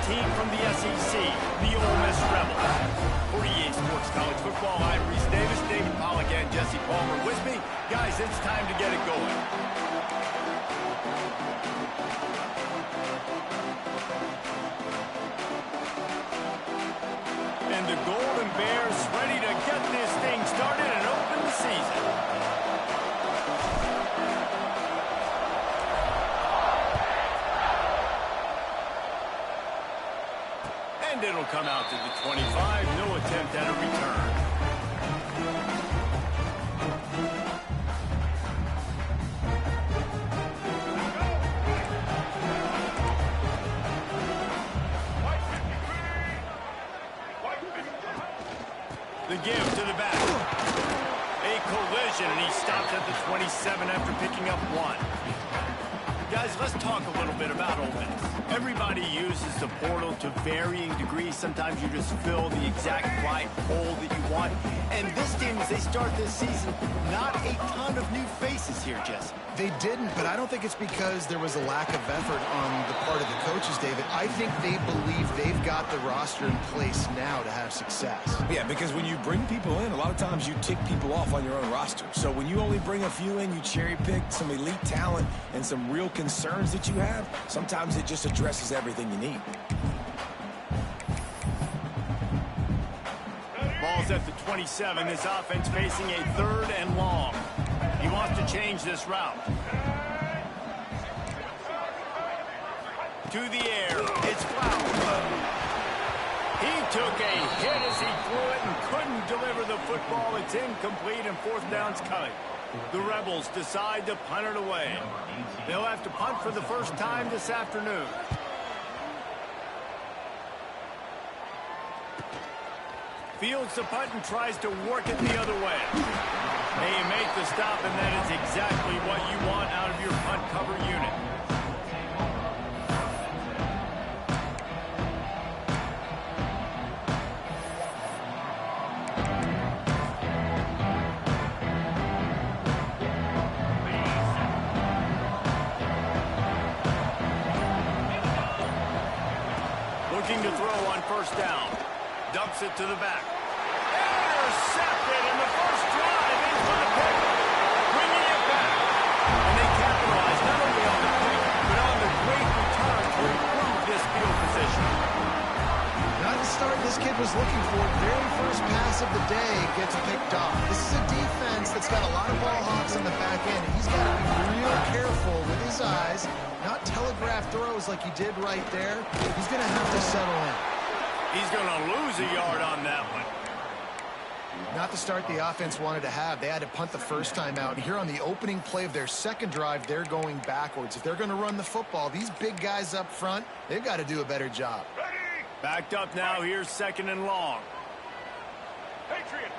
team from the SEC, the Ole Miss Rebels. For EA Sports College Football, I'm Reese Davis, David Pollack, and Jesse Palmer with me. Guys, it's time to get it going. And the Golden Bears ready to get this thing started and open the season. And it'll come out to the 25. No attempt at a return. The give to the back. A collision, and he stops at the 27 after picking up one. Guys, let's talk a little bit about Ole Miss. Everybody uses the portal to varying degrees. Sometimes you just fill the exact right hole that you want. And this team, as they start this season, not a ton of new faces here, Jesse. They didn't, but I don't think it's because there was a lack of effort on the part of the coaches, David. I think they believe they've got the roster in place now to have success. Yeah, because when you bring people in, a lot of times you tick people off on your own roster. So when you only bring a few in, you cherry pick some elite talent and some real concerns that you have, sometimes it just addresses everything you need. Ball's at the 27. This offense facing a 3rd and long. He wants to change this route. To the air. It's Flowers. He took a hit as he threw it and couldn't deliver the football. It's incomplete and 4th down's coming. The Rebels decide to punt it away. They'll have to punt for the first time this afternoon. Fields the punt and tries to work it the other way. They make the stop, and that is exactly what you want out of your punt cover unit. Looking to throw on 1st down. Dumps it to the back. Intercepted in the first drive into the pick. Bringing it back. And they capitalize not only on the pick, but on the great return to improve this field position. Not the start this kid was looking for. Very first pass of the day gets picked off. This is a defense that's got a lot of ball hawks on the back end. He's got to be real careful with his eyes, not telegraph throws like he did right there. He's going to have to settle in. He's going to lose a yard on that one. Not the start the offense wanted to have. They had to punt the first time out. And here on the opening play of their second drive, they're going backwards. If they're going to run the football, these big guys up front, they've got to do a better job. Backed up now. Here's 2nd and long. Patriot.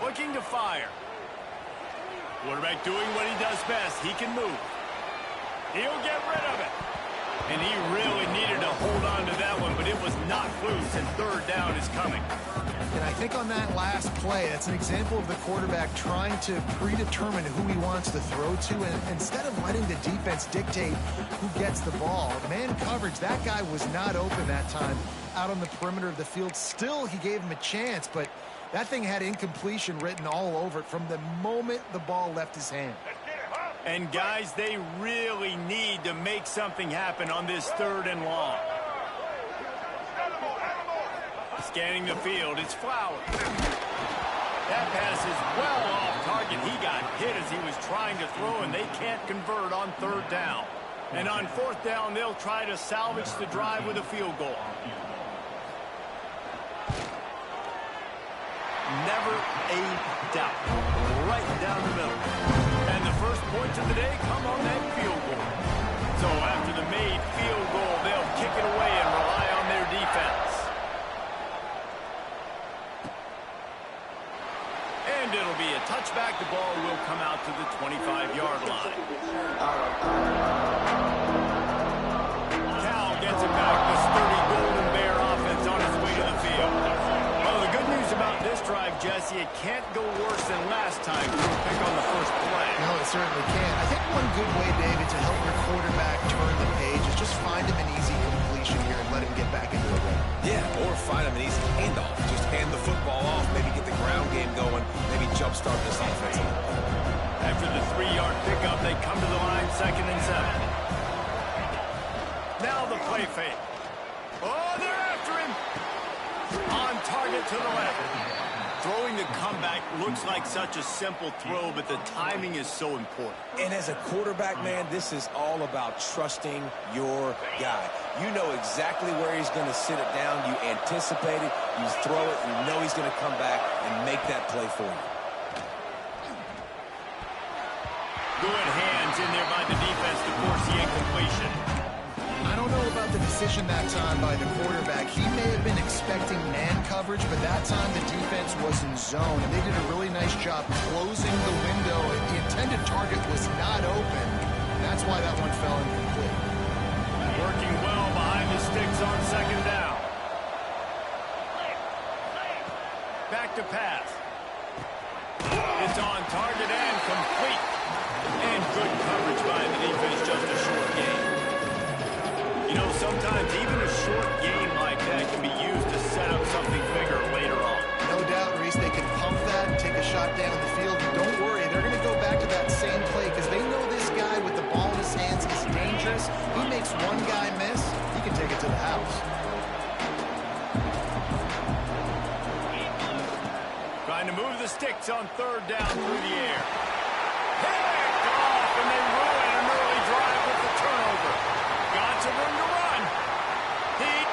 Looking to fire. Quarterback doing what he does best. He can move. He'll get rid of it. And he really needed to hold on to that one, but it was knocked loose, and 3rd down is coming. And I think on that last play, that's an example of the quarterback trying to predetermine who he wants to throw to, and instead of letting the defense dictate who gets the ball, man coverage, that guy was not open that time out on the perimeter of the field. Still, he gave him a chance, but that thing had incompletion written all over it from the moment the ball left his hand. And, guys, they really need to make something happen on this 3rd and long. Scanning the field, it's Flowers. That pass is well off target. He got hit as he was trying to throw, and they can't convert on 3rd down. And on 4th down, they'll try to salvage the drive with a field goal. Never a doubt. Right down the middle. And the first points of the day come on that field goal. So after the made field goal, they'll kick it away and rely on their defense. And it'll be a touchback. The ball will come out to the 25-yard line. Cal gets it back. The sturdy Golden Bear offense on its way to the field. Well, the good news about this drive, Jesse, it can't go worse than last time to pick on the first play. No, it certainly can. I think one good way, David, to help your quarterback turn the page is just find him an easy play fake. Oh, they're after him. On target to the left. Throwing the comeback looks like such a simple throw, but the timing is so important. And as a quarterback, man, this is all about trusting your guy. You know exactly where he's going to sit it down. You anticipate it. You throw it. You know he's going to come back and make that play for you. Good hands in there by the defense to force the incompletion. I don't know about the decision that time by the quarterback. He may have been expecting man coverage, but that time the defense was in zone, and they did a really nice job closing the window. The intended target was not open. That's why that one fell incomplete. Working well behind the sticks on second down. Back to pass. It's on target and complete. And good coverage by the defense, just a short game. You know, sometimes even a short game like that can be used to set up something bigger later on. No doubt, Reese, they can pump that and take a shot down the field. And don't worry, they're going to go back to that same play because they know this guy with the ball in his hands is dangerous. He makes one guy miss, he can take it to the house. Trying to move the sticks on third down through the air. Picked off, and they ruin an early drive with the turnover. Got some room to run. And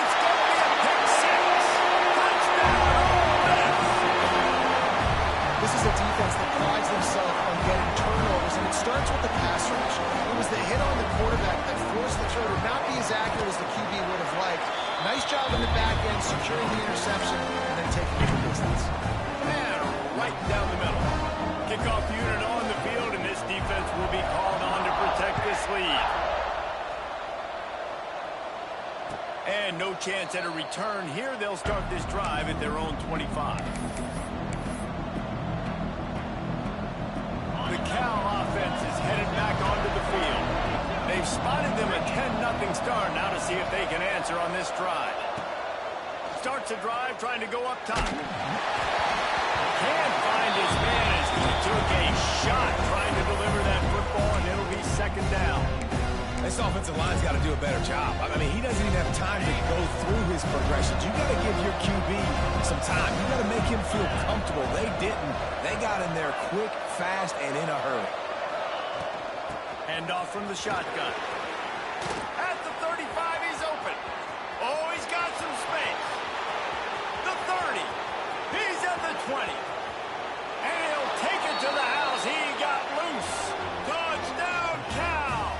it's going to be a pick six. Touchdown, Ole Miss. This is a defense that prides themselves on getting turnovers, and it starts with the pass rush. It was the hit on the quarterback that forced the throw to not be as accurate as the QB would have liked. Nice job in the back end, securing the interception, and then taking it for distance. And right down the middle. Kickoff unit on the field, and this defense will be called on to protect this lead. And no chance at a return here. They'll start this drive at their own 25. The Cal offense is headed back onto the field. They've spotted them a 10-0 start now to see if they can answer on this drive. Starts a drive trying to go up top. Can't find his man as he took a shot trying to deliver that football, and it'll be second down. This offensive line's got to do a better job. I mean, he doesn't even have time to go through his progressions. You got to give your QB some time. You got to make him feel comfortable. They didn't. They got in there quick, fast, and in a hurry. Hand off from the shotgun. At the 35, he's open. Oh, he's got some space. The 30. He's at the 20. And he'll take it to the house. He got loose. Touchdown, Cal.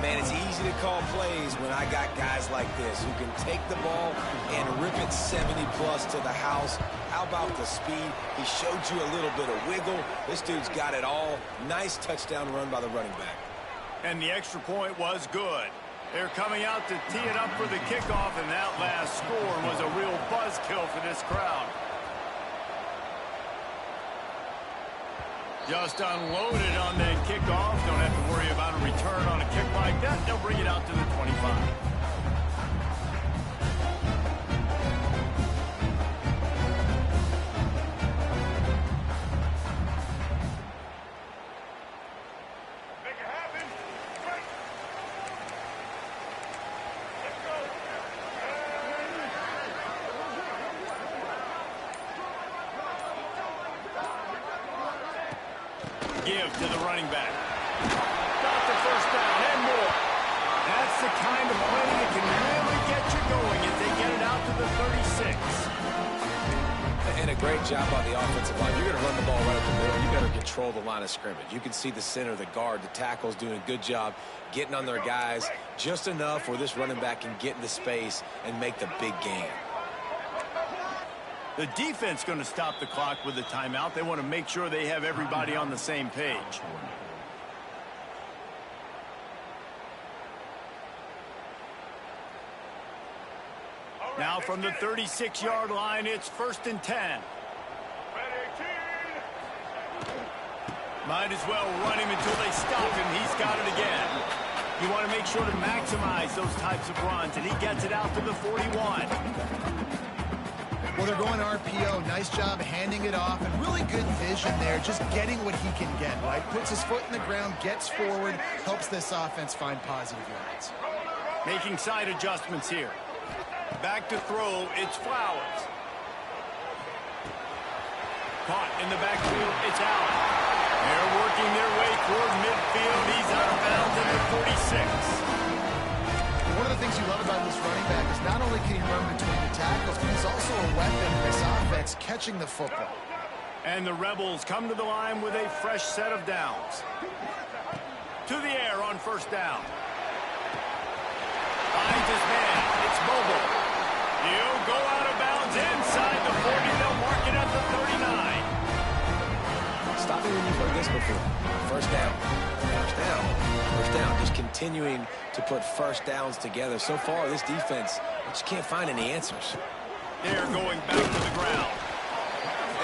Man, it's easy to call plays when I got guys like this who can take the ball and rip it 70-plus to the house. How about the speed? He showed you a little bit of wiggle. This dude's got it all. Nice touchdown run by the running back. And the extra point was good. They're coming out to tee it up for the kickoff, and that last score was a real buzzkill for this crowd. Just unloaded on that kickoff. Don't have to worry about a return on a kick like that. They'll bring it out to the 25. Make it happen. Right. Let's go. Give to the running back. Got the first down and more. That's the kind of play that can really get you going if they get it out to the 36. And a great job on the offensive line. You're going to run the ball right up the middle. You better control the line of scrimmage. You can see the center, the guard, the tackles doing a good job getting on their guys just enough where this running back can get into space and make the big game. The defense going to stop the clock with a timeout. They want to make sure they have everybody on the same page. Now from the 36-yard line, it's 1st and 10. Ready, team. Might as well run him until they stop him. He's got it again. You want to make sure to maximize those types of runs, and he gets it out to the 41. Well, they're going RPO. Nice job handing it off, and really good vision there, just getting what he can get, right? Puts his foot in the ground, gets forward, helps this offense find positive yards. Making side adjustments here. Back to throw, it's Flowers. Caught in the backfield, it's Allen. They're working their way toward midfield. He's out of bounds at the 46. One of the things you love about this running back is not only can he run between the tackles, but he's also a weapon in this offense, catching the football. And the Rebels come to the line with a fresh set of downs. To the air on first down. Finds his man. It's Bobo. He'll go out of bounds inside the 40. They'll mark it at the 39. Stop me when you've heard this before. First down. First down. First down. Just continuing to put first downs together. So far, this defense just can't find any answers. They're going back to the ground.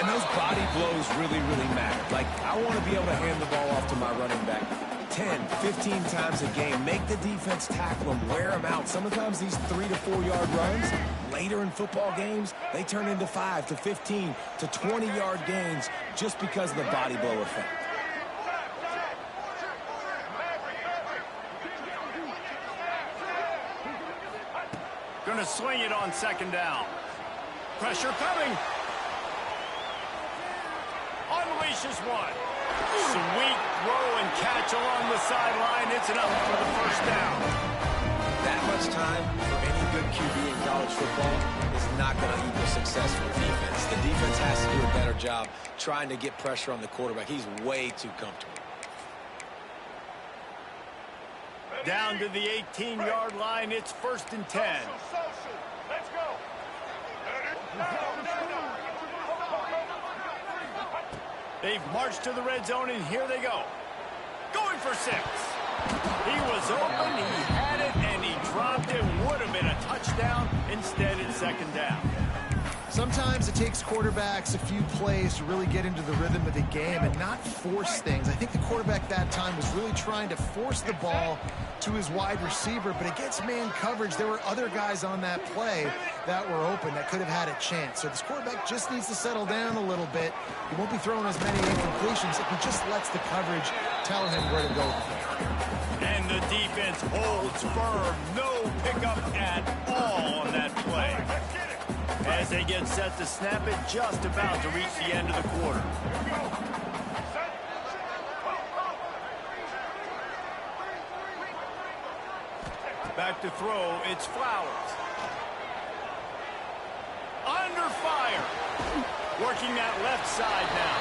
And those body blows really, really matter. Like, I want to be able to hand the ball off to my running back 10, 15 times a game. Make the defense tackle them, wear them out. Sometimes these 3 to 4 yard runs, later in football games, they turn into 5 to 15 to 20 yard gains just because of the body blow effect. Gonna swing it on second down. Pressure coming. Unleashes one. Sweet throw and catch along the sideline. It's enough for the first down. That much time for any good QB in college football is not going to equal success for the defense. The defense has to do a better job trying to get pressure on the quarterback. He's way too comfortable. Down to the 18-yard line. It's 1st and 10. Let's go. They've marched to the red zone, and here they go. Going for 6. He was open, he had it, and he dropped it. Would have been a touchdown. Instead, it's second down. Sometimes it takes quarterbacks a few plays to really get into the rhythm of the game and not force things. I think the quarterback that time was really trying to force the ball to his wide receiver, but against man coverage, there were other guys on that play that were open that could have had a chance. So this quarterback just needs to settle down a little bit. He won't be throwing as many incompletions if he just lets the coverage tell him where to go. And the defense holds firm. No pickup at all on that play. As they get set to snap it, just about to reach the end of the quarter. Back to throw, it's Flowers. Under fire. Working that left side now.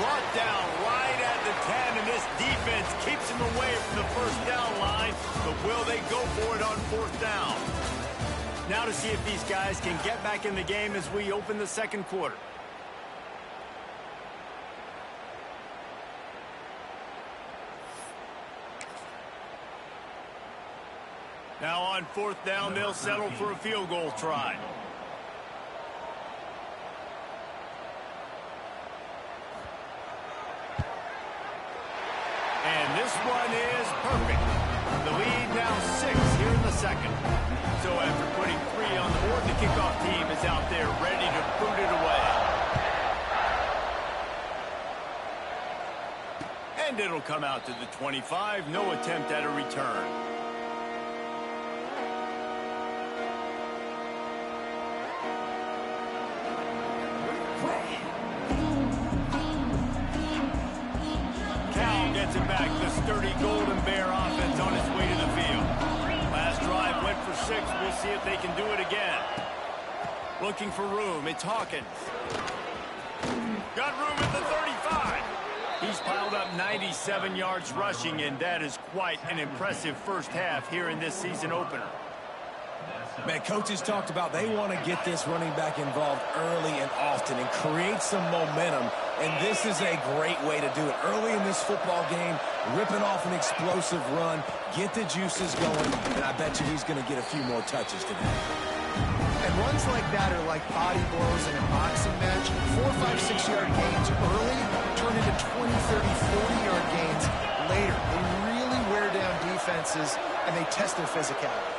Brought down right at the 10, and this defense keeps him away from the first down line. But will they go for it on 4th down? Now to see if these guys can get back in the game as we open the second quarter. Now on 4th down, they'll settle for a field goal try. And this one is perfect. The lead now 6 here in the second. So after putting 3 on the board, the kickoff team is out there ready to boot it away. And it'll come out to the 25. No attempt at a return. Cal gets it back. The sturdy Golden Bear offense on its way to the field. Last drive went for 6. We'll see if they can do it again. Looking for room. It's Hawkins. Got room at the 35. He's piled up 97 yards rushing, and that is quite an impressive first half here in this season opener. Man, coaches talked about they want to get this running back involved early and often and create some momentum, and this is a great way to do it. Early in this football game, ripping off an explosive run, get the juices going, and I bet you he's going to get a few more touches today. And runs like that are like body blows in a boxing match. 4, 5, 6 yard gains early turn into 20, 30, 40-yard gains later. They really wear down defenses, and they test their physicality.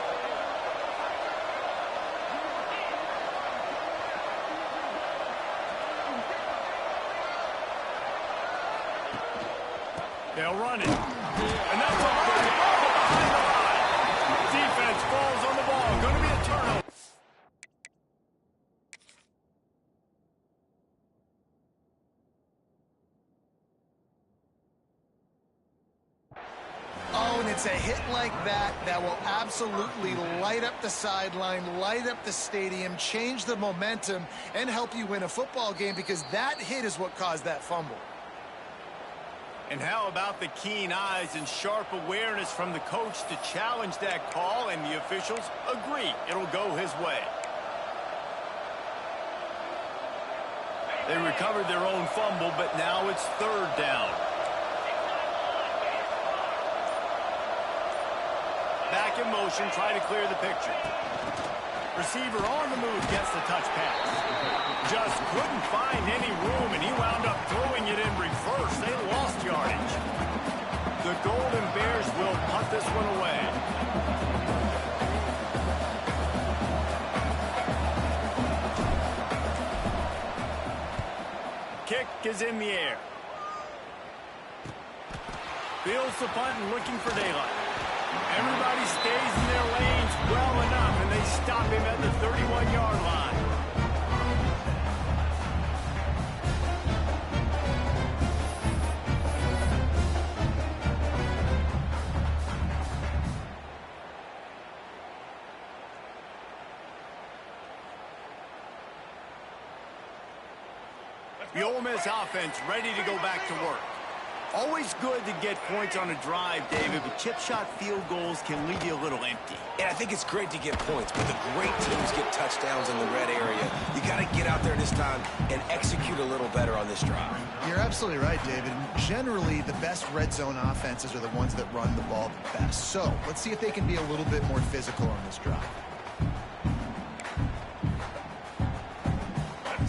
They'll run it. And that's a run behind the line. Defense falls on the ball. Going to be a turnover. Oh, and it's a hit like that that will absolutely light up the sideline, light up the stadium, change the momentum, and help you win a football game, because that hit is what caused that fumble. And how about the keen eyes and sharp awareness from the coach to challenge that call, and the officials agree it'll go his way. They recovered their own fumble, but now it's third down. Back in motion, try to clear the picture. Receiver on the move gets the touch pass. Just couldn't find any room, and he wound up throwing it in reverse. They lost yardage. The Golden Bears will punt this one away. Kick is in the air. Fields the punt and looking for daylight. Everybody stays in their lanes well enough, and they stop him at the 31-yard line. The Ole Miss offense ready to go back to work. Always good to get points on a drive, David, but chip shot field goals can leave you a little empty. Yeah, I think it's great to get points, but the great teams get touchdowns in the red area. You got to get out there this time and execute a little better on this drive. You're absolutely right, David. Generally, the best red zone offenses are the ones that run the ball the best. So let's see if they can be a little bit more physical on this drive.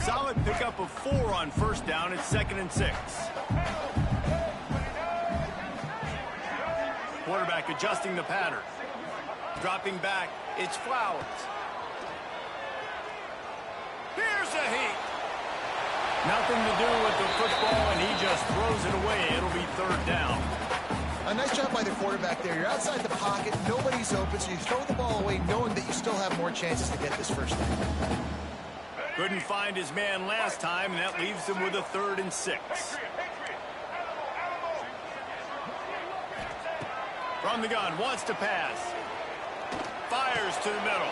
Solid pickup of 4 on first down. It's 2nd and 6. Quarterback adjusting the pattern. Dropping back, it's Flowers. Here's a heat. Nothing to do with the football, and he just throws it away. It'll be 3rd down. A nice job by the quarterback there. You're outside the pocket, nobody's open, so you throw the ball away knowing that you still have more chances to get this first down. Couldn't find his man last time, and that leaves him with a 3rd and 6. From the gun, wants to pass. Fires to the middle.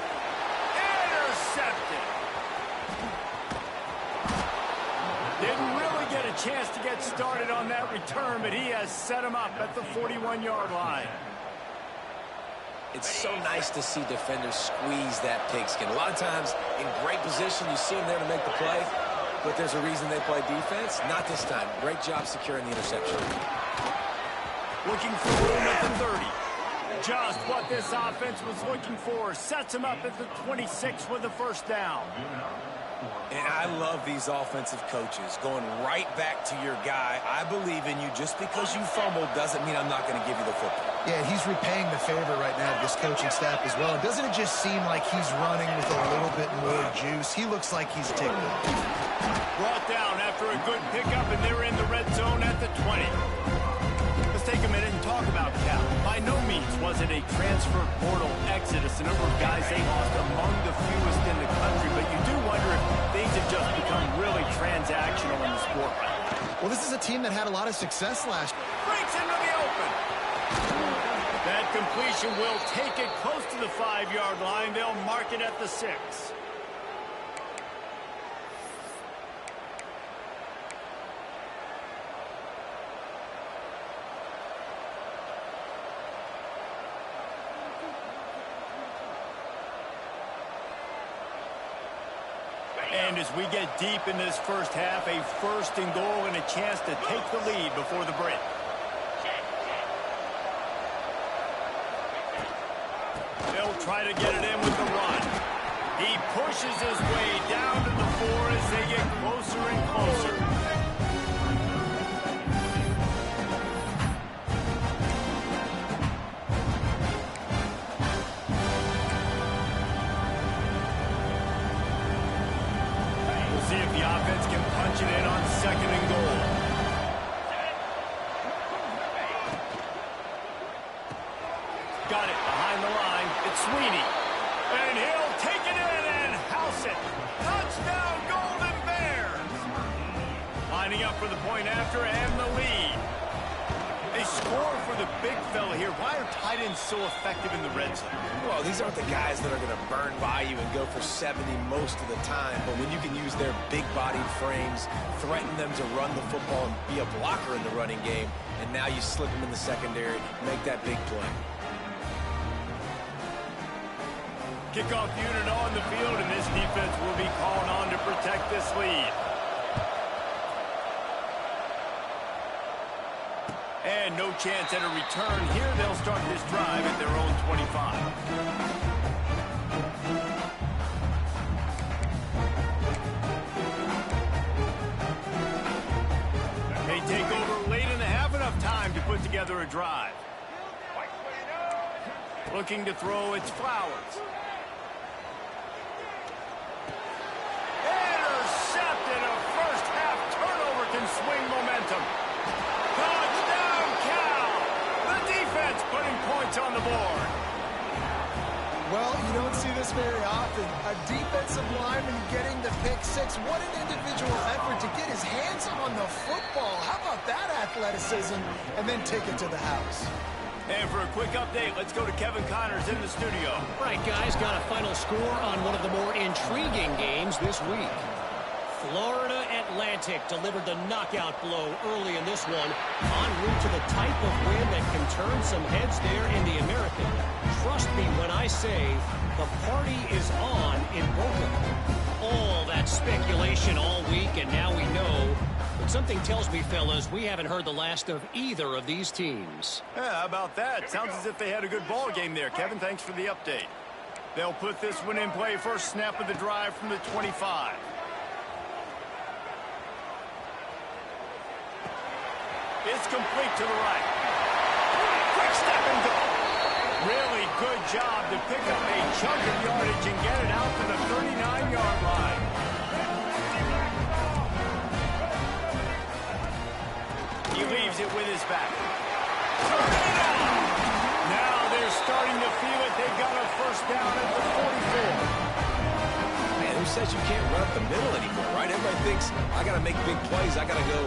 Intercepted. Didn't really get a chance to get started on that return, but he has set him up at the 41-yard line. It's so nice to see defenders squeeze that pigskin. A lot of times, in great position, you see them there to make the play, but there's a reason they play defense. Not this time. Great job securing the interception. Looking for room at the 30. Just what this offense was looking for. Sets him up at the 26 with the first down. And I love these offensive coaches going right back to your guy. I believe in you. Just because you fumbled doesn't mean I'm not going to give you the football. Yeah, he's repaying the favor right now to this coaching staff as well. Doesn't it just seem like he's running with a little bit more juice? He looks like he's tickled. Brought down after a good pickup, and they're in the red zone at the 20. Let's take a minute and talk about Cal. By no means was it a transfer portal exodus. The number of guys they lost among the fewest in the country, but you do wonder if things have just become really transactional in the sport right now. Well, this is a team that had a lot of success last year. Breaks into the open. That completion will take it close to the 5-yard line. They'll mark it at the 6. And as we get deep in this first half, a 1st and goal and a chance to take the lead before the break. They'll try to get it in with the run. He pushes his way down to the 4 as they get closer and closer. See if the offense can punch it in on 2nd and goal. Got it behind the line. It's Sweeney. And he'll take it in and house it. Touchdown, Golden Bears. Lining up for the point after and the lead. They score for the big fella here. Why are tight ends so effective in the red zone? Well, these aren't the guys that are going to burn by you and go for 70 most of the time. But when you can use their big-bodied frames, threaten them to run the football and be a blocker in the running game, and now you slip them in the secondary, make that big play. Kickoff unit on the field, and this defense will be called on to protect this lead. And no chance at a return here. They'll start this drive at their own 25. They take over late in the half, enough time to put together a drive. Looking to throw, it's Flowers. Intercepted. A first half turnover can swing momentum. Touchdown, Cal! The defense putting points on the board. Well, you don't see this very often. A defensive lineman getting the pick six. What an individual effort to get his hands on the football. How about that athleticism? And then take it to the house. And for a quick update, let's go to Kevin Connors in the studio. Right, guys, got a final score on one of the more intriguing games this week. Florida Atlantic delivered the knockout blow early in this one, en route to the type of win that can turn some heads there in the American. Trust me when I say the party is on in Boca. All that speculation all week, and now we know. But something tells me, fellas, we haven't heard the last of either of these teams. Yeah, how about that? Sounds as if they had a good ball game there. Kevin, thanks for the update. They'll put this one in play. First snap of the drive from the 25. It's complete to the right. Quick step and go. Really good job to pick up a chunk of yardage and get it out to the 39-yard line. He leaves it with his back. Now they're starting to feel it. They've got a first down at the 44. Man, who says you can't run up the middle anymore, right? Everybody thinks, I got to make big plays. I got to go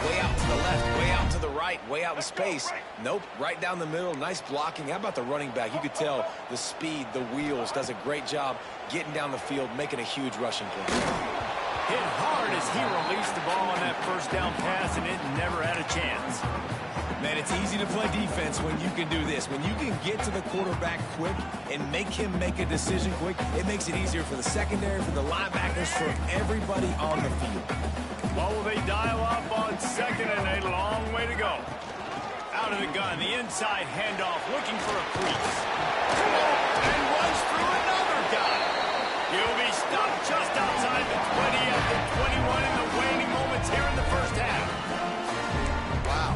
way out to the left, way out to the right, way out in space. Nope, right down the middle. Nice blocking. How about the running back? You could tell the speed, the wheels, does a great job getting down the field, making a huge rushing play. Hit hard as he released the ball on that first down pass, and it never had a chance. Man, it's easy to play defense when you can do this. When you can get to the quarterback quick and make him make a decision quick, it makes it easier for the secondary, for the linebackers, for everybody on the field. What will they dial up on second and a long way to go? Out of the gun, the inside handoff, looking for a crease. And runs through another guy. He'll be stopped just outside the 20 at the 21 in the waning moments here in the first half. Wow.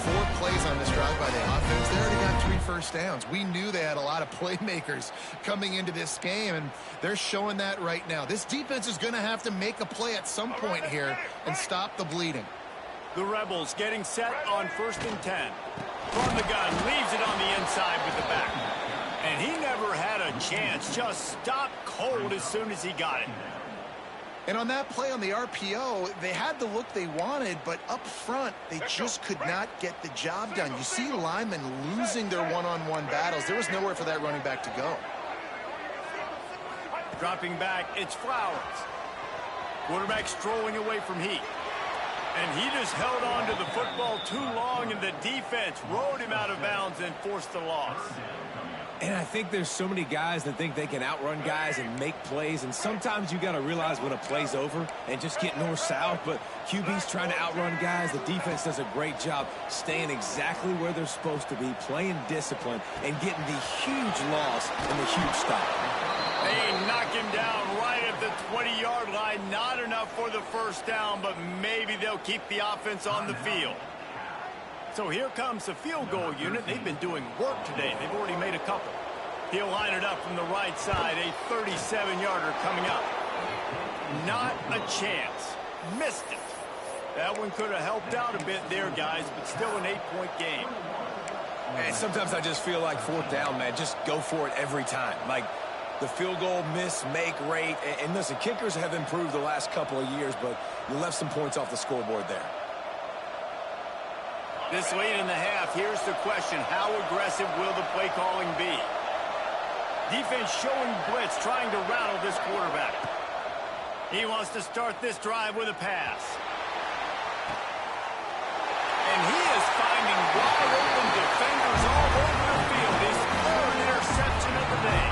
4 plays on this drive by the offense. They already got 3 first downs. We knew they had a lot of playmakers coming into this game, and they're showing that right now. This defense is going to have to make a play at some point here and stop the bleeding. The Rebels getting set on 1st and 10. From the gun, leaves it on the inside with the back. And he never had a chance. Just stopped cold as soon as he got it. And on that play on the RPO, they had the look they wanted, but up front, they just could not get the job done. You see linemen losing their one-on-one battles. There was nowhere for that running back to go. Dropping back, it's Flowers. Quarterback strolling away from Heat. And he just held on to the football too long, and the defense rode him out of bounds and forced the loss. And I think there's so many guys that think they can outrun guys and make plays, and sometimes you got to realize when a play's over and just get north-south, but QB's trying to outrun guys. The defense does a great job staying exactly where they're supposed to be, playing discipline, and getting the huge loss and the huge stop. They knock him down right at the 20-yard line. Not enough for the first down, but maybe they'll keep the offense on the field. So here comes the field goal unit. They've been doing work today. They've already made a couple. He'll line it up from the right side. A 37-yarder coming up. Not a chance. Missed it. That one could have helped out a bit there, guys, but still an 8-point game. And sometimes I just feel like fourth down, man, just go for it every time. Like the field goal miss, make rate. And listen, kickers have improved the last couple of years, but you left some points off the scoreboard there. This late in the half, here's the question. How aggressive will the play calling be? Defense showing blitz, trying to rattle this quarterback. He wants to start this drive with a pass. And he is finding wide open defenders all over the field. His third interception of the day.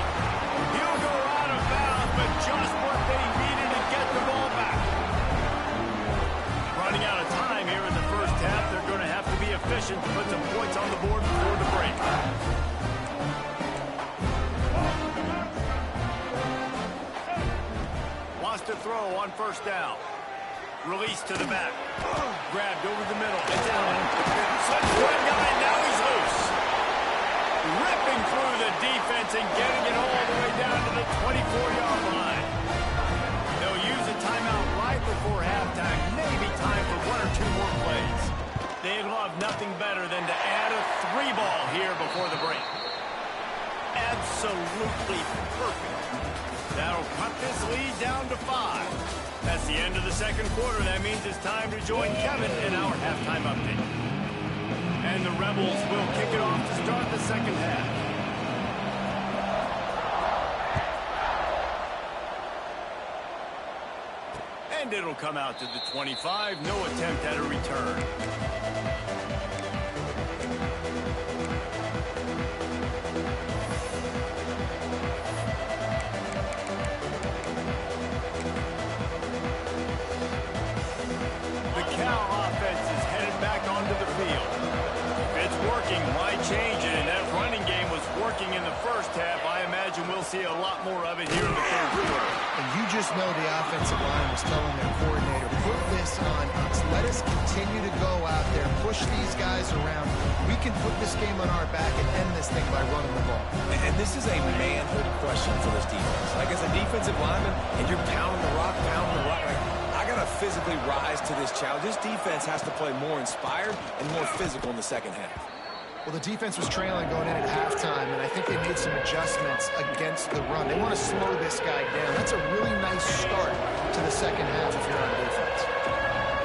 He'll go out of bounds, but just what they needed to get the ball back. Running out of time here in the first half. They're going to have to be efficient to put some points on the board before the break. Wants to throw on first down. Release to the back. Grabbed over the middle. It's Allen. Slips one guy, now he's loose. Ripping through the defense and getting it all the way down to the 24-yard line. They'll use a timeout right before halftime. Maybe time for one or two more plays. They love nothing better than to add a 3-ball here before the break. Absolutely perfect. That'll cut this lead down to 5. That's the end of the second quarter. That means it's time to join Kevin in our halftime update. And the Rebels will kick it off to start the second half. And it'll come out to the 25. No attempt at a return. In the first half, I imagine we'll see a lot more of it here in the third quarter. And you just know the offensive line was telling their coordinator, put this on us. Let us continue to go out there, push these guys around. We can put this game on our back and end this thing by running the ball. And this is a manhood question for this defense. Like, as a defensive lineman, and you're pounding the rock, like, I got to physically rise to this challenge. This defense has to play more inspired and more physical in the second half. Well, the defense was trailing going in at halftime, and I think they made some adjustments against the run. They want to slow this guy down. That's a really nice start to the second half if you're on defense.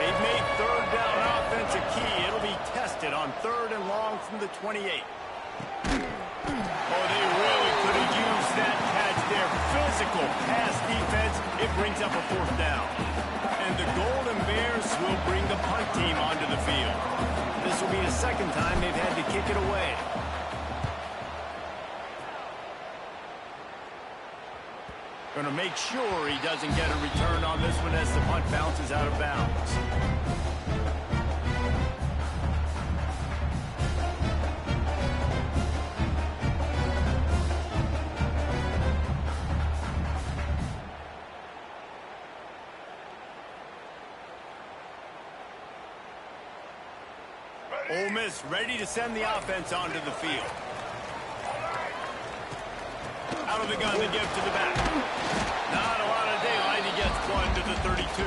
They've made third down offense a key. It'll be tested on 3rd and long from the 28. Oh, they really could have used that catch there. Physical pass defense. It brings up a 4th down. And the Golden Bears will bring the punt team onto the field. This will be the second time they've had to kick it away. Going to make sure he doesn't get a return on this one as the punt bounces out of bounds. Ole Miss ready to send the offense onto the field. Out of the gun, the give to the back. Not a lot of daylight. He gets one to the 32.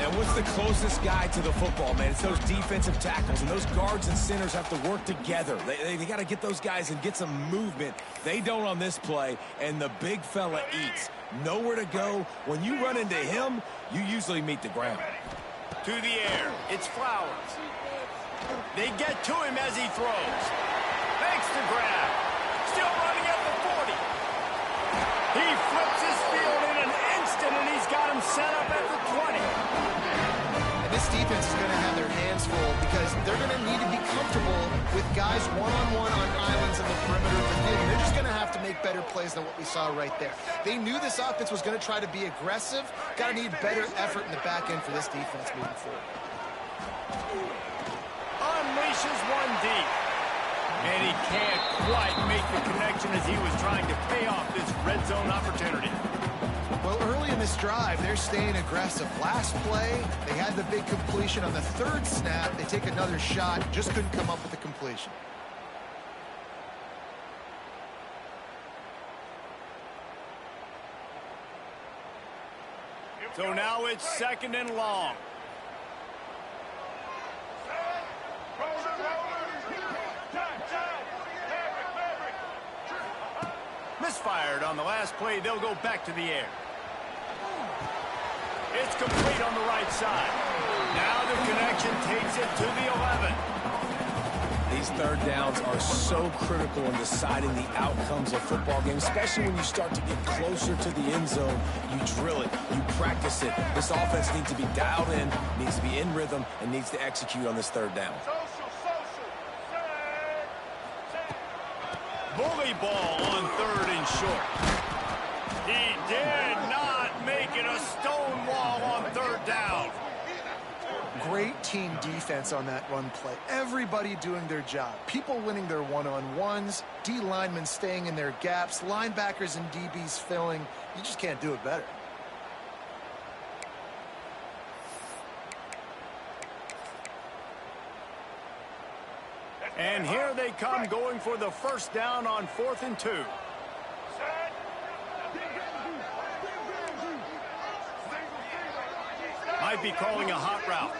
And what's the closest guy to the football, man? It's those defensive tackles, and those guards and centers have to work together. They got to get those guys and get some movement. They don't on this play, and the big fella eats. Nowhere to go. When you run into him, you usually meet the ground. To the air. It's Flowers. They get to him as he throws. Makes the grab. Still running at the 40. He flips his field in an instant, and he's got him set up at the 20. And this defense is going to have their hands full because they're going to need to be comfortable with guys one-on-one on islands in the perimeter of the field. And they're just going to have to make better plays than what we saw right there. They knew this offense was going to try to be aggressive. Got to need better effort in the back end for this defense moving forward. Unleashes one deep. And he can't quite make the connection as he was trying to pay off this red zone opportunity. Well, early in this drive, they're staying aggressive. Last play, they had the big completion. On the 3rd snap, they take another shot. Just couldn't come up with the completion. So now it's 2nd and long. Misfired on the last play. They'll go back to the air. It's complete on the right side. Now the connection takes it to the 11. These third downs are so critical in deciding the outcomes of football games, especially when you start to get closer to the end zone. You drill it, you practice it. This offense needs to be dialed in, needs to be in rhythm, and needs to execute on this third down. Bully ball on 3rd and short. He did not make it a stone wall on 3rd down. Great team defense on that run play. Everybody doing their job. People winning their one-on-ones, D linemen staying in their gaps, linebackers and DBs filling. You just can't do it better. And here they come, going for the first down on 4th and 2. Might be calling a hot route.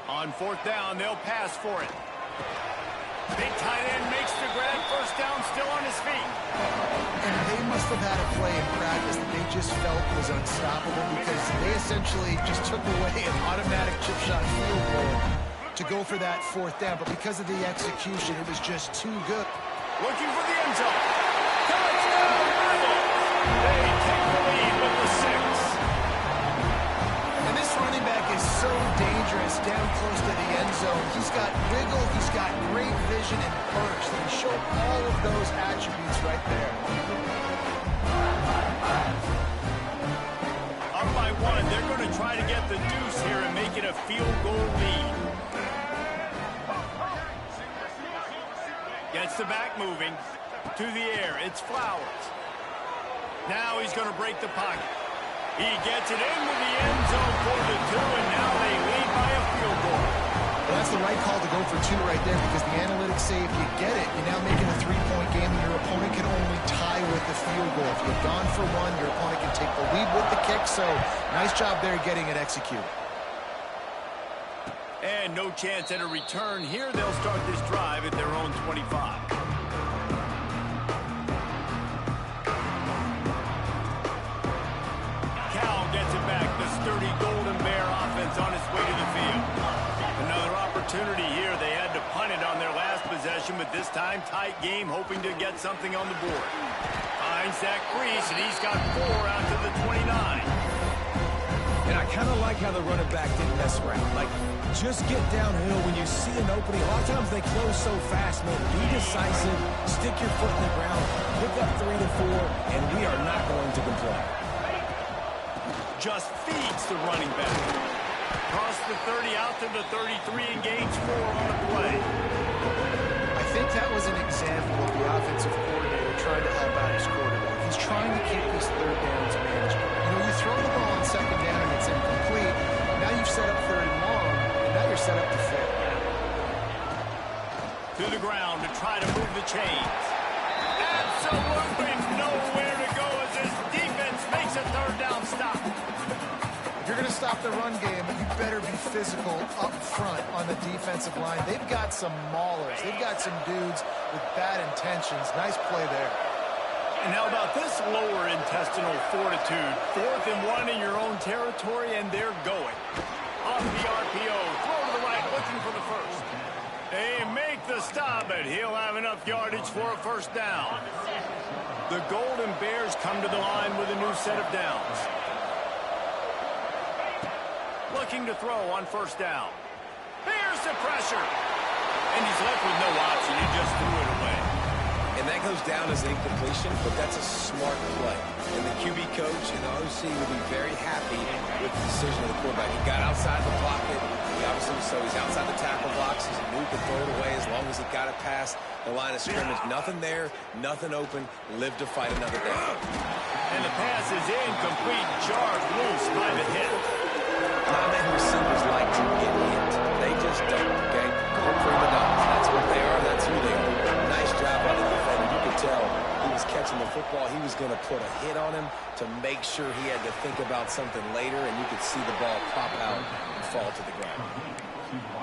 On 4th down, they'll pass for it. Big tight end makes the grab. First down, still on his feet. And they must have had a play in practice that they just felt was unstoppable because they essentially just took away an automatic chip shot field goal to go for that 4th down. But because of the execution, it was just too good. Looking for the end zone. Touchdown, Rebels! They take the lead with the 6. And this running back is so dangerous down close to the end zone. He's got wiggle, he's got great vision and burst. And he showed all of those attributes right there. Up by 1, they're going to try to get the deuce here and make it a field goal lead. Gets the back moving. To the air, it's Flowers. Now he's going to break the pocket. He gets it into the end zone for the 2, and now they lead by a field goal. Well, that's the right call to go for 2 right there because the analytics say if you get it, you're now making a 3-point game and your opponent can only tie with the field goal. If you've gone for 1, your opponent can take the lead with the kick, so nice job there getting it executed. And no chance at a return here. They'll start this drive at their own 25. Sturdy Golden Bear offense on its way to the field. Another opportunity here. They had to punt it on their last possession, but this time tight game, hoping to get something on the board. Finds Zach Reese, and he's got 4 out to the 29. And I kind of like how the running back didn't mess around. Like, just get downhill when you see an opening. A lot of times they close so fast, man. Be decisive, stick your foot in the ground, pick up 3 to 4, and we are not going to complain. Just feeds the running back. Across the 30 out to the 33 and gains 4 on the play. I think that was an example of the offensive coordinator trying to help out his quarterback. He's trying to keep these third downs manageable. You know, you throw the ball on 2nd down and it's incomplete. Now you've set up 3rd and long, and now you're set up to fail. To the ground to try to move the chains. Absolutely nowhere to go as this defense makes a 3rd down stop. If you're going to stop the run game, you better be physical up front on the defensive line. They've got some maulers. They've got some dudes with bad intentions. Nice play there. And how about this lower intestinal fortitude? 4th and 1 in your own territory, and they're going. Off the RPO, throw to the right, looking for the first. They make the stop, but he'll have enough yardage for a 1st down. The Golden Bears come to the line with a new set of downs. Looking to throw on 1st down. Here's the pressure. And he's left with no option. He just threw it away. And that goes down as an incompletion, but that's a smart play. And the QB coach and the OC will be very happy with the decision of the quarterback. He got outside the pocket. He obviously, so he's outside the tackle box. He's moved to throw it away as long as he got it past the line of scrimmage. Nothing there, nothing open. Live to fight another down. And the pass is incomplete. Jarred loose by the hit. Common receivers like to get hit. They just don't, okay? They're prima donnas. That's what they are. That's who they are. Nice job by the defender. You could tell he was catching the football. He was going to put a hit on him to make sure he had to think about something later, and you could see the ball pop out and fall to the ground.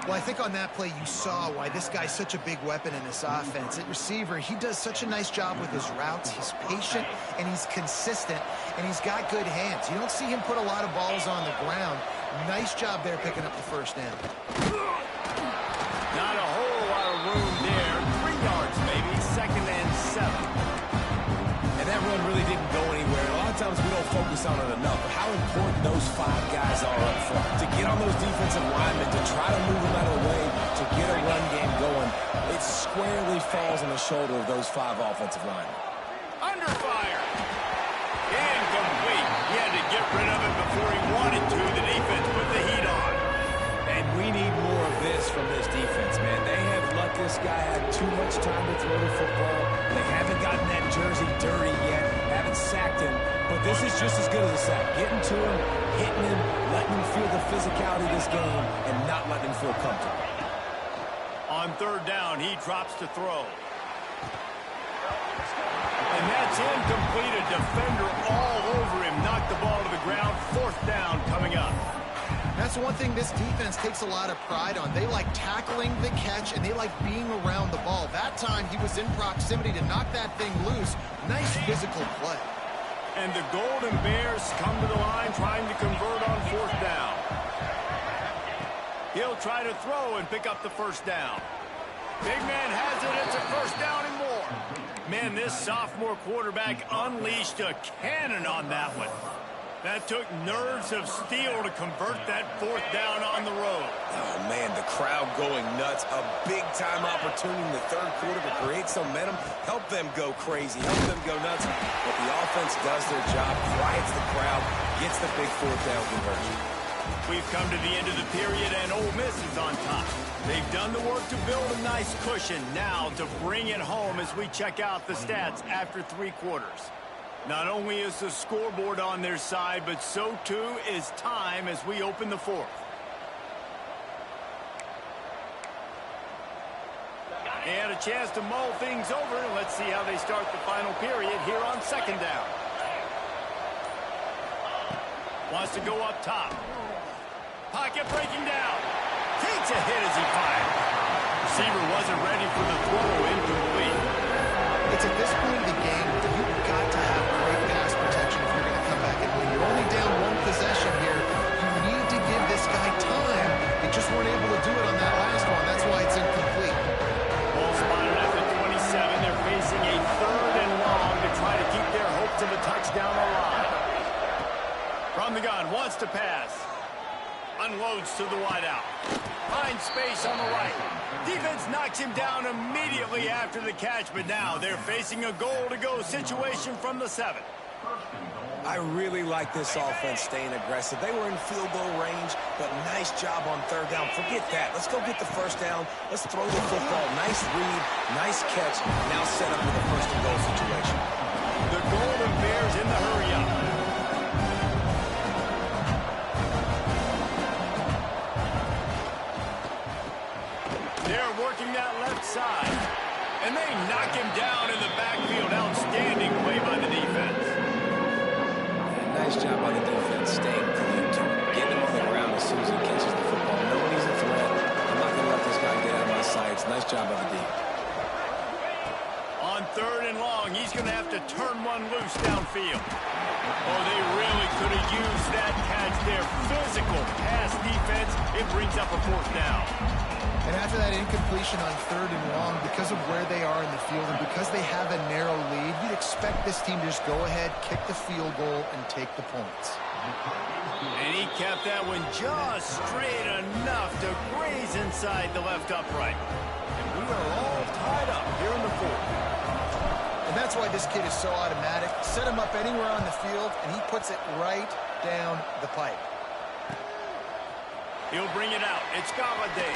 Well, Well, I think on that play you saw why this guy's such a big weapon in this offense. At receiver, he does such a nice job with his routes. He's patient, and he's consistent, and he's got good hands. You don't see him put a lot of balls on the ground. Nice job there picking up the first down. Not a whole lot of room there. 3 yards maybe, 2nd and 7. And that run really didn't go anywhere. A lot of times we don't focus on it enough, but how important those 5 guys are up front. To get on those defensive linemen, to try to move them out of the way, to get a run game going, it squarely falls on the shoulder of those 5 offensive linemen. Under fire. Incomplete. He had to get rid of it before he wanted to. The defense put the heat on. And we need more of this from this defense, man. They have let this guy have too much time to throw the football. They haven't gotten that jersey dirty yet, haven't sacked him. But this is just as good as a sack. Getting to him, hitting him, letting him feel the physicality of this game, and not letting him feel comfortable. On 3rd down, he drops to throw. And that's incomplete. A defender all over him. Knocked the ball to the ground. 4th down coming up. That's one thing this defense takes a lot of pride on. They like tackling the catch, and they like being around the ball. That time, he was in proximity to knock that thing loose. Nice physical play. And the Golden Bears come to the line trying to convert on 4th down. He'll try to throw and pick up the first down. Big man has it. It's a first down and more. Man, this sophomore quarterback unleashed a cannon on that one. That took nerves of steel to convert that 4th down on the road. Oh, man, the crowd going nuts. A big-time opportunity in the 3rd quarter to create some momentum. Help them go crazy. Help them go nuts. But the offense does their job, quiets the crowd, gets the big 4th down conversion. We've come to the end of the period, and Ole Miss is on top. They've done the work to build a nice cushion. Now to bring it home as we check out the stats after 3 quarters. Not only is the scoreboard on their side, but so too is time as we open the 4th. And a chance to mull things over. Let's see how they start the final period here on 2nd down. Wants to go up top. Pocket breaking down. Takes a hit as he fired. Receiver wasn't ready for the throw. Incomplete. It's at this point of the game that you've got to have great pass protection if you're going to come back and win. You're only down 1 possession here. You need to give this guy time. They just weren't able to do it on that last one. That's why it's incomplete. Ball spotted at the 27. They're facing a 3rd and long to try to keep their hopes of a touchdown alive. From the gun, wants to pass. Unloads to the wideout. Finds space on the right. Defense knocks him down immediately after the catch, but now they're facing a goal-to-go situation from the 7. I really like this offense staying aggressive. They were in field goal range, but nice job on 3rd down. Forget that. Let's go get the first down. Let's throw the football. Nice read, nice catch. Now set up with a 1st and goal situation. The Golden Bears in the hurry-up. They're working that left side. And they knock him down in the backfield. Outstanding play by the defense. Nice job by the defense, staying clean, getting him on the ground as soon as he catches the football. Knowing he's a threat, I'm not going to let this guy get out of my sights. Nice job by the D. On 3rd and long, he's going to have to turn one loose downfield. Oh, they really could have used that catch there. Physical pass defense. It brings up a 4th down. And after that incompletion on 3rd and long, because of where they are in the field and because they have a narrow lead, you'd expect this team to just go ahead, kick the field goal, and take the points. And he kept that one just straight enough to graze inside the left upright. And we are all tied up here in the 4th. And that's why this kid is so automatic. Set him up anywhere on the field, and he puts it right down the pipe. He'll bring it out. It's Galladay.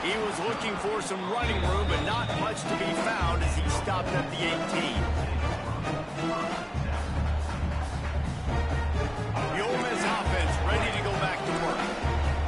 He was looking for some running room, but not much to be found as he stopped at the 18. The Ole Miss offense ready to go back to work.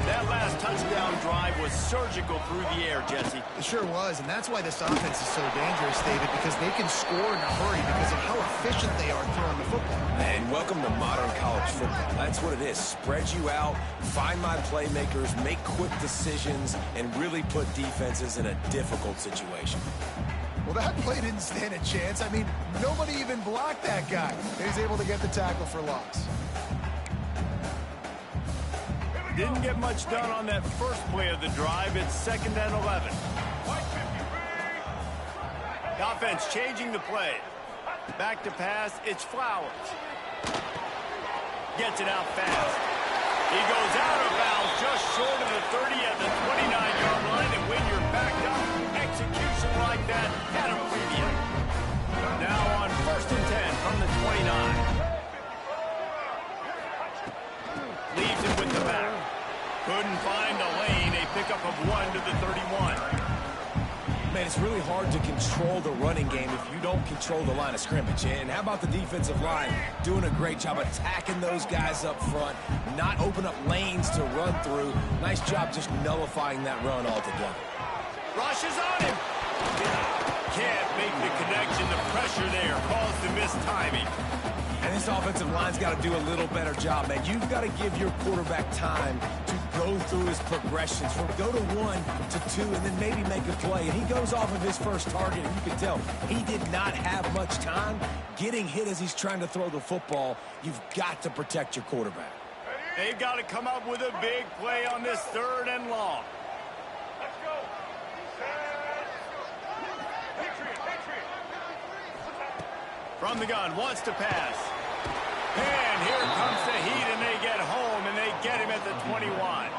That last touchdown drive was surgical through the air, Jesse. It sure was, and that's why this offense is so dangerous, David, because they can score in a hurry because of how efficient they are throwing the football. And welcome to modern college football. That's what it is. Spread you out, find my playmakers, make quick decisions, and really put defenses in a difficult situation. Well, that play didn't stand a chance. I mean, nobody even blocked that guy. He's able to get the tackle for loss. Didn't get much done on that first play of the drive. It's 2nd and 11. The offense changing the play. Back to pass, it's Flowers. Gets it out fast. He goes out of bounds just short of the 30 at the 29-yard line, and when you're backed up, execution like that had a preview. Now on 1st and 10 from the 29. Leaves it with the back. Couldn't find a lane. A pickup of 1 to the 31. Man, it's really hard to control the running game if you don't control the line of scrimmage. And how about the defensive line doing a great job attacking those guys up front, not open up lanes to run through. Nice job just nullifying that run altogether. Rushes on him. Can't make the connection. The pressure there caused the missed timing. And this offensive line's got to do a little better job, man. You've got to give your quarterback time to go through his progressions from go to 1 to 2 and then maybe make a play. And he goes off of his first target, and you can tell he did not have much time getting hit as he's trying to throw the football. You've got to protect your quarterback. They've got to come up with a big play on this 3rd and long. Let's go. Patriot. From the gun, wants to pass. And here comes the heat, and they get home, and they get him at the 21.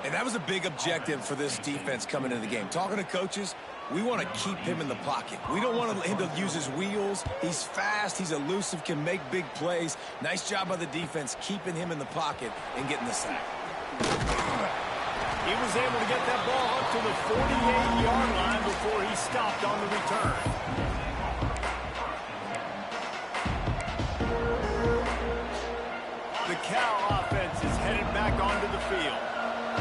And that was a big objective for this defense coming into the game. Talking to coaches, we want to keep him in the pocket. We don't want him to use his wheels. He's fast, he's elusive, can make big plays. Nice job by the defense keeping him in the pocket and getting the sack. He was able to get that ball up to the 48-yard line before he stopped on the return. The Cal offense is headed back onto the field.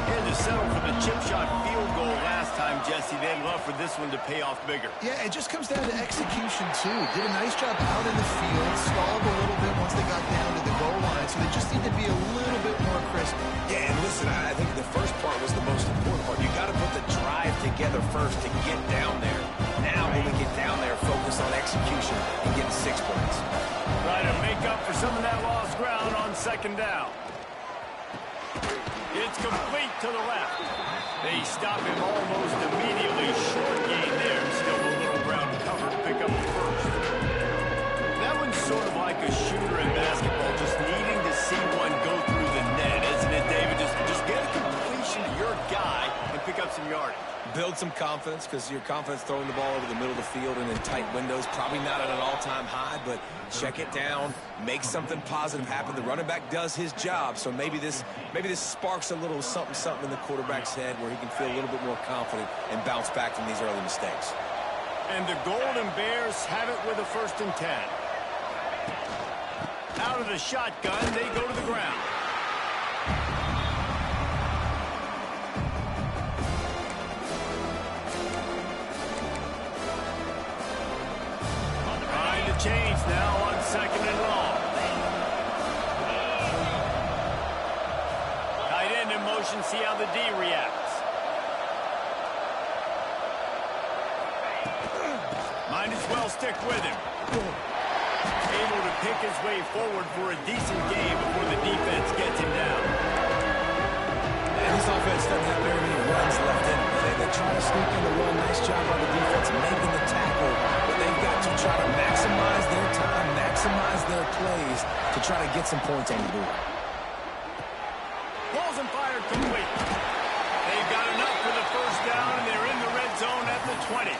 Had to settle for the chip shot field goal last time, Jesse. They'd love for this one to pay off bigger. Yeah, it just comes down to execution, too. Did a nice job out in the field, stalled a little bit once they got down to the goal line, so they just need to be a little bit more crisp. Yeah, and listen, I think the first part was the most important part. You got to put the drive together first to get down there. Now, when we get down there, focus on execution and getting 6 points. Trying to make up for some of that lost ground on 2nd down. It's complete to the left. They stop him almost immediately. Short gain there. Still a little ground cover to pick up the first. That one's sort of like a shooter in basketball, just needing to see one go through the net, isn't it, David? Just get a completion to your guy and pick up some yardage. Build some confidence, because your confidence throwing the ball over the middle of the field and in tight windows, probably not at an all-time high, but check it down, make something positive happen. The running back does his job, so maybe this sparks a little something in the quarterback's head where he can feel a little bit more confident and bounce back from these early mistakes. And the Golden Bears have it with a 1st and 10. Out of the shotgun, they go to the ground. Change now on 2nd and long. Tight end in motion, see how the D reacts. Might as well stick with him. Able to pick his way forward for a decent gain before the defense gets him down. And this offense doesn't have very many runs left in it. They try to sneak in the run. Nice job by the defense making the tackle. But they've got to try to maximize their time, maximize their plays to try to get some points on the board. Balls and fired complete. They've got enough for the 1st down, and they're in the red zone at the 20.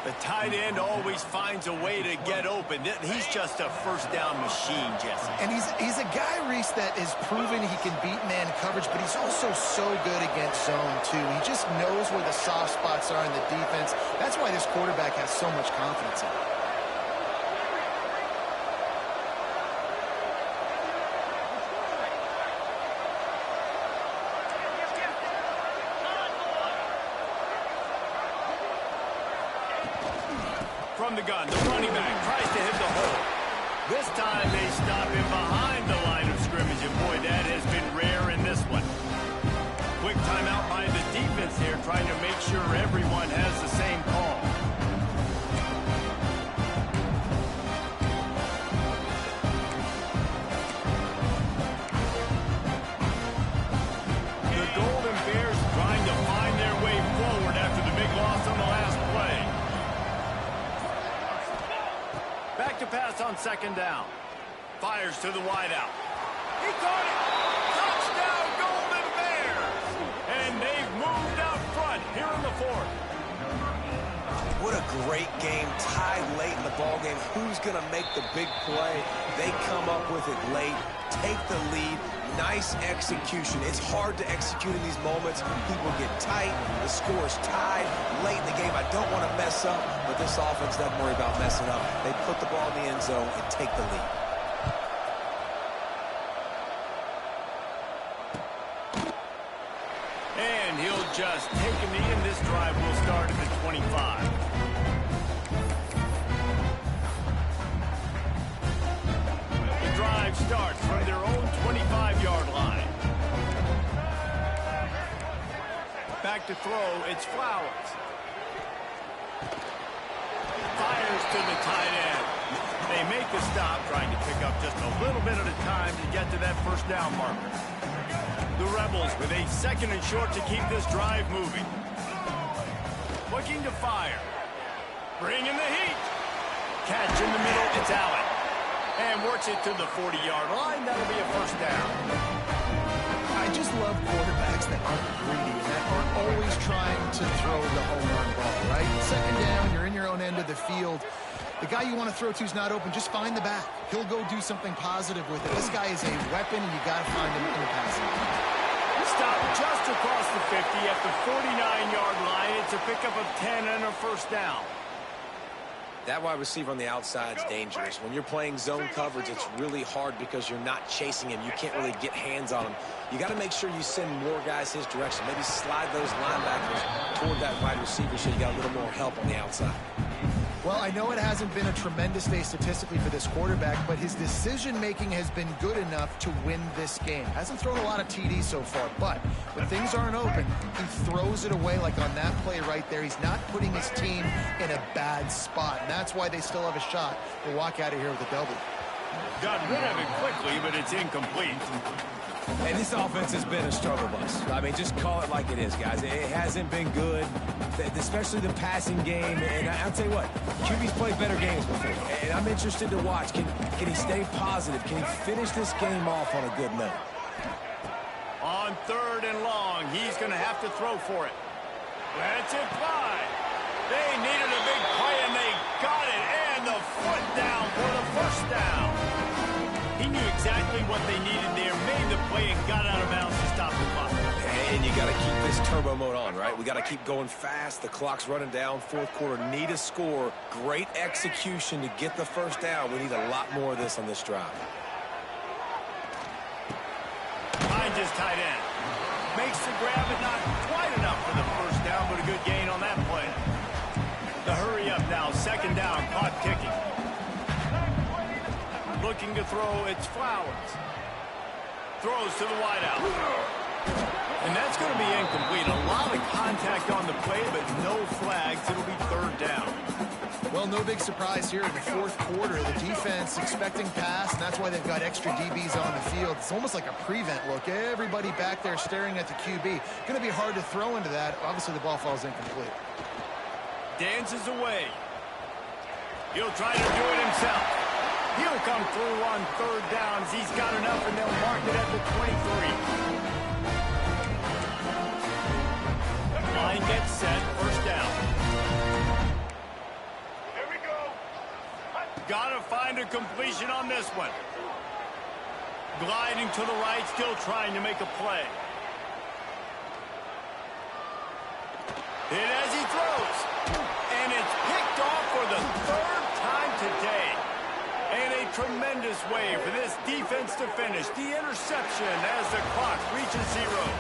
The tight end always finds a way to get open. He's just a 1st down machine, Jesse. And he's a guy, Reese, that is proven he can beat man coverage, but he's also so good against zone, too. He just knows where the soft spots are in the defense. That's why this quarterback has so much confidence in him. from the gun. The running back tries to hit the hole. This time they stop him behind the line of scrimmage, and boy, that has been rare in this one. Quick timeout by the defense here, trying to make sure everyone has the same call. The Golden Bears trying to find their way forward after the big loss on the last play. Back to pass on second down. Fires to the wideout. He caught it! Touchdown, Golden Bears! And they've moved out front here in the fourth. What a great game, tied late in the ball game. Who's going to make the big play? They come up with it late, take the lead. Nice execution. It's hard to execute in these moments. People get tight. The score is tied late in the game. I don't want to mess up, but this offense doesn't worry about messing up. They put the ball in the end zone and take the lead. And he'll just take a knee, and this drive will start at the 25. The drive starts from their own 25-yard line. Back to throw, it's Flowers. Fires to the tight end. They make a stop, trying to pick up just a little bit at a time to get to that first down marker. The Rebels with a second and short to keep this drive moving. Looking to fire. Bring in the heat. Catch in the middle, it's Allen. And works it to the 40-yard line. That'll be a first down. I just love quarterbacks that aren't greedy, that aren't always trying to throw the home run ball, right? Second down, you're in your own end of the field. The guy you want to throw to is not open. Just find the back. He'll go do something positive with it. This guy is a weapon, and you got to find him in the passing game. Stop just across the 50 at the 49-yard line. It's a pickup of 10 and a first down. That wide receiver on the outside is dangerous. When you're playing zone coverage, it's really hard because you're not chasing him. You can't really get hands on him. You got to make sure you send more guys his direction. Maybe slide those linebackers toward that wide receiver so you got a little more help on the outside. Well, I know it hasn't been a tremendous day statistically for this quarterback, but his decision-making has been good enough to win this game. Hasn't thrown a lot of TDs so far, but when things aren't open, he throws it away like on that play right there. He's not putting his team in a bad spot, and that's why they still have a shot to walk out of here with a W. Got rid of it quickly, but it's incomplete. Hey, this offense has been a struggle bus. I mean, just call it like it is, guys. It hasn't been good, especially the passing game. And I'll tell you what, QB's played better games before. And I'm interested to watch. Can he stay positive? Can he finish this game off on a good note? On third and long, he's going to have to throw for it. Let's it fly. They needed a big play, and they got it. And the foot down for the first down. He knew exactly what they needed there, made the play, and got out of bounds to stop the clock. And you got to keep this turbo mode on, right? We got to keep going fast. The clock's running down. Fourth quarter, need a score. Great execution to get the first down. We need a lot more of this on this drive. Finds his tight end. Makes the grab, but not quite enough for the first down, but a good gain on that play. The hurry up now, second down, clock ticking. Looking to throw, it's Flowers. Throws to the wideout. And that's going to be incomplete. A lot of contact on the play, but no flags. It'll be third down. Well, no big surprise here in the fourth quarter. The defense expecting pass, and that's why they've got extra DBs on the field. It's almost like a prevent look. Everybody back there staring at the QB. Going to be hard to throw into that. Obviously, the ball falls incomplete. Dances away. He'll try to do it himself. He'll come through on third downs. He's got enough, and they'll mark it at the 23. Line gets set, first down. Here we go. Gotta find a completion on this one. Gliding to the right, still trying to make a play. Hit as he throws. And it's picked off for the third time today. And a tremendous way for this defense to finish the interception as the clock reaches 0.